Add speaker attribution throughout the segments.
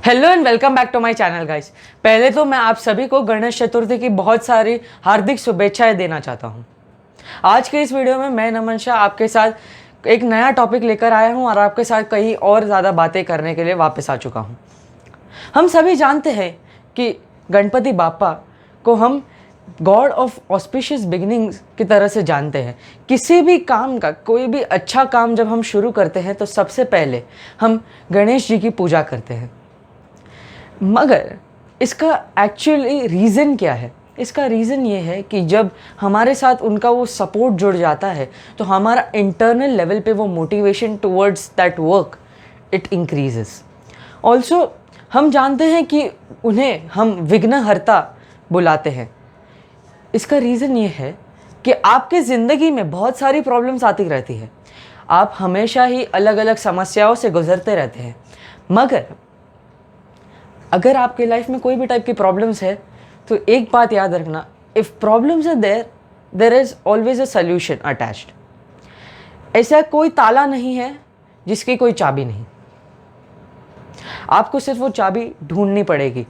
Speaker 1: Hello and welcome back to my channel guys. पहले तो मैं आप सभी को गणेश चतुर्थी की बहुत सारी हार्दिक शुभेच्छाएं देना चाहता हूं। आज के इस वीडियो में मैं नमन शाह आपके साथ एक नया टॉपिक लेकर आया हूं और आपके साथ कहीं और ज़्यादा बातें करने के लिए वापस आ चुका हूं। हम सभी जानते हैं कि गणपति बाप्पा को हम गॉड ऑफ ऑस्पिशियस बिगिनिंग्स की तरह से जानते हैं। किसी भी काम का कोई भी अच्छा काम जब हम शुरू करते हैं तो सबसे पहले हम गणेश जी की पूजा करते हैं। मगर इसका एक्चुअली रीज़न क्या है? इसका रीज़न ये है कि जब हमारे साथ उनका वो सपोर्ट जुड़ जाता है तो हमारा इंटरनल लेवल पे वो motivation towards that work it increases. Also हम जानते हैं कि उन्हें हम विघ्नहर्ता बुलाते हैं। इसका रीज़न ये है कि आपके ज़िंदगी में बहुत सारी प्रॉब्लम्स आती रहती है। आप हमेशा ही अलग अलग समस्याओं से गुजरते रहते हैं। मगर अगर आपके लाइफ में कोई भी टाइप की प्रॉब्लम्स है तो एक बात याद रखना, if problems are there is always a solution attached. ऐसा कोई ताला नहीं है जिसकी कोई चाबी नहीं। आपको सिर्फ वो चाबी ढूंढनी पड़ेगी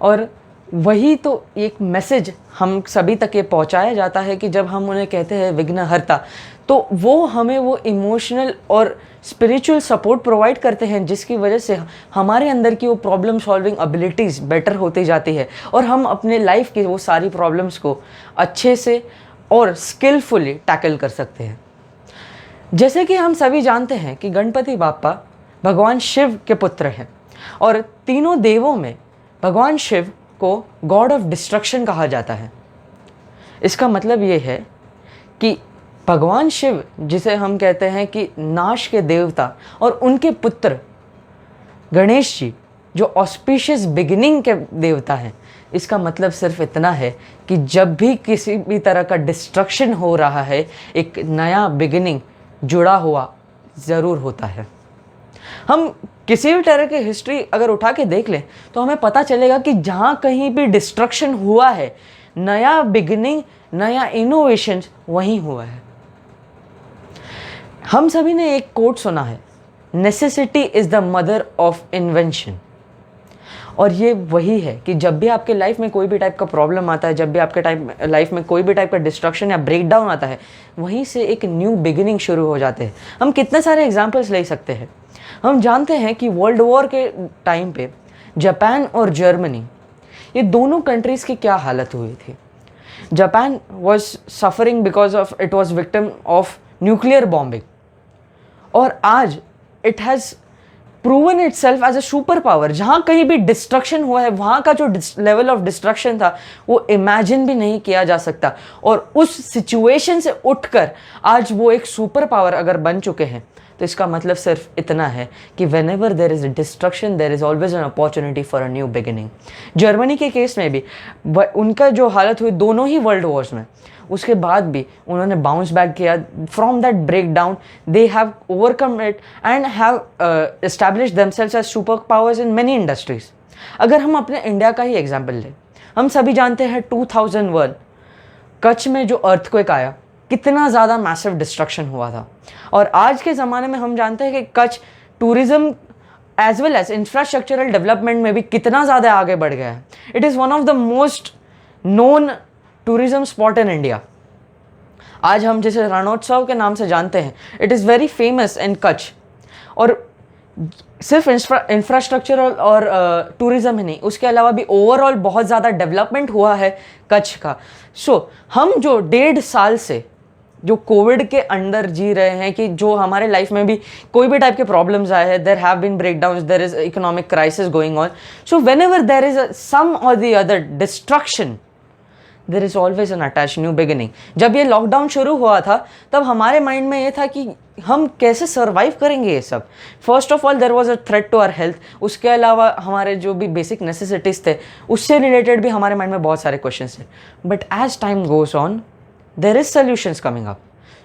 Speaker 1: और वही तो एक मैसेज हम सभी तक ये पहुंचाया जाता है कि जब हम उन्हें कहते हैं विघ्नहर्ता तो वो हमें वो इमोशनल और स्पिरिचुअल सपोर्ट प्रोवाइड करते हैं जिसकी वजह से हमारे अंदर की वो प्रॉब्लम सॉल्विंग एबिलिटीज़ बेटर होती जाती है और हम अपने लाइफ की वो सारी प्रॉब्लम्स को अच्छे से और स्किलफुली टैकल कर सकते हैं। जैसे कि हम सभी जानते हैं कि गणपति बाप्पा भगवान शिव के पुत्र हैं और तीनों देवों में भगवान शिव को गॉड ऑफ डिस्ट्रक्शन कहा जाता है। इसका मतलब ये है कि भगवान शिव, जिसे हम कहते हैं कि नाश के देवता, और उनके पुत्र गणेश जी जो ऑस्पिशियस बिगिनिंग के देवता हैं। इसका मतलब सिर्फ इतना है कि जब भी किसी भी तरह का डिस्ट्रक्शन हो रहा है एक नया बिगिनिंग जुड़ा हुआ ज़रूर होता है। हम किसी भी तरह की हिस्ट्री अगर उठा के देख लें तो हमें पता चलेगा कि जहाँ कहीं भी डिस्ट्रक्शन हुआ है नया बिगिनिंग, नया इनोवेशन वहीं हुआ है। हम सभी ने एक कोट सुना है, necessity is the mother of invention. और ये वही है कि जब भी आपके लाइफ में कोई भी टाइप का प्रॉब्लम आता है, जब भी आपके लाइफ में कोई भी टाइप का डिस्ट्रक्शन या ब्रेकडाउन आता है, वहीं से एक न्यू बिगिनिंग शुरू हो जाते हैं। हम कितने सारे एग्जाम्पल्स ले सकते हैं। हम जानते हैं कि वर्ल्ड वॉर के टाइम पे जापान और जर्मनी, ये दोनों कंट्रीज़ की क्या हालत हुई थी। Japan was suffering because of it was victim of nuclear bombing और आज it has proven itself as a super power. जहाँ कहीं भी डिस्ट्रक्शन हुआ है वहाँ का जो लेवल ऑफ डिस्ट्रक्शन था वो इमेजिन भी नहीं किया जा सकता और उस सिचुएशन से उठकर आज वो एक सुपर पावर अगर बन चुके हैं तो इसका मतलब सिर्फ इतना है कि whenever there is a destruction there is always an opportunity for a new beginning। Germany के केस में भी उनका जो हालत हुई दोनों ही वर्ल्ड वॉर्स में, उसके बाद भी उन्होंने बाउंस बैक किया from that break down. They have overcome it and have established themselves as super powers in many industries. अगर हम अपने इंडिया का ही एग्जाम्पल लें, हम सभी जानते हैं 2001 कच्छ में जो अर्थक्वेक आया, कितना ज़्यादा मैसिव डिस्ट्रक्शन हुआ था। और आज के ज़माने में हम जानते हैं कि Kutch tourism as well as infrastructural development में भी कितना ज़्यादा आगे बढ़ गया है। It is one of the most known tourism spot in India. आज हम जिसे रणोत्सव के नाम से जानते हैं, it is very famous in Kutch. और सिर्फ इंफ्रास्ट्रक्चर और टूरिज़्म ही नहीं, उसके अलावा भी ओवरऑल बहुत ज़्यादा डेवलपमेंट हुआ है कच्छ का। हम जो 1.5 साल से जो कोविड के अंदर जी रहे हैं कि जो हमारे लाइफ में भी कोई भी टाइप के प्रॉब्लम्स आए हैं, there have been breakdowns, there is economic crisis going on. So whenever there is some or the other destruction there is always an attach new beginning. जब ये लॉकडाउन शुरू हुआ था तब हमारे माइंड में ये था कि हम कैसे सर्वाइव करेंगे ये सब। First of all there was a threat to our health. उसके अलावा हमारे जो भी बेसिक नेसेसिटीज़ थे उससे रिलेटेड भी हमारे माइंड में बहुत सारे क्वेश्चंस थे। But as time goes on there is solutions coming up.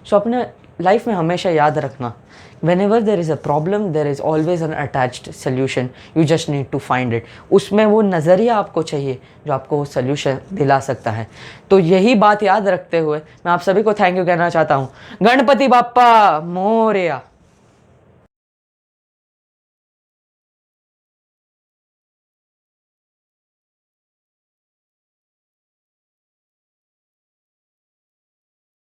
Speaker 1: So अपने लाइफ में हमेशा याद रखना, whenever there is a problem there is always an attached solution, you just need to find it। उसमें वो नज़रिया आपको चाहिए जो आपको वो सल्यूशन दिला सकता है। तो यही बात याद रखते हुए मैं आप सभी को थैंक यू कहना चाहता हूँ। गणपति बाप्पा मोरया।